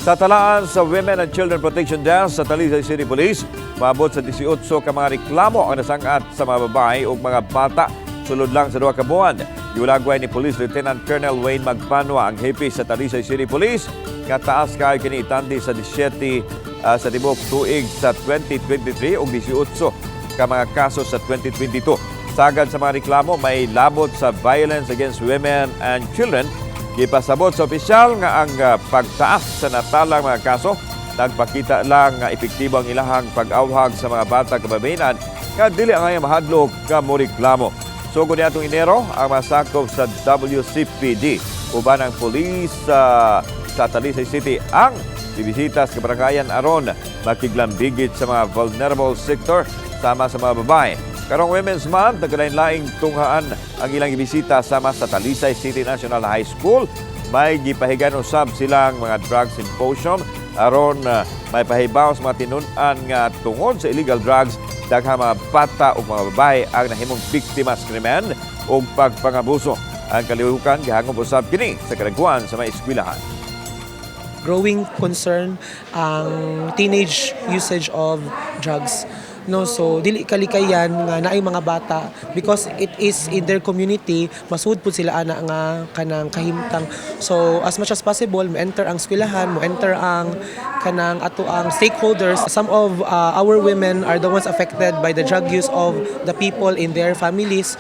Sa talaan sa Women and Children Protection Desk sa Talisay City Police, maabot sa 18 ka mga reklamo ang nasangat sa mga babae o mga bata sulod lang sa 2 ka buwan. Giulagway ni Police Lieutenant Colonel Wayne Magpanwa ang hepe sa Talisay City Police nga taas kay kini itandi sa 17 sa tibok tuig sa 2023 ug 18 ka mga kaso sa 2022. Sagad sa mga reklamo may labot sa violence against women and children. Gipasabot sa opisyal nga ang pagtaas sa natalang mga kaso nagpakita lang nga epektibo ang ilahang pag-awhag sa mga bata kababayenan nga dili ang mahadlok ka mo reklamo. Sugod niadtong Enero ang masakop sa WCPD uban ang pulis sa Talisay City ang bibisita sa kabarangayan aron makiglambigit sa mga vulnerable sector sama sa mga babae. Karong Women's Month, nagkalain-laing tunghaan ang ilang ibisita sama sa Talisay City National High School. May gipahigan usab silang mga drug symposium aron may pahibaw sa mga tinun-an nga tungod sa illegal drugs daghang mga bata o mga babae ang nahimong biktima sa krimen o pagpangabuso. Ang kalihukan gihangop usab kini sa kadagwan sa mga eskwelahan. Growing concern ang teenage usage of drugs. No, so dili kalikayan nga naay mga bata because it is in their community, masud pud sila ana nga kanang kahimtang. So as much as possible mo enter ang eskwelahan, mo enter ang kanang ato ang stakeholders. Some of our women are the ones affected by the drug use of the people in their families.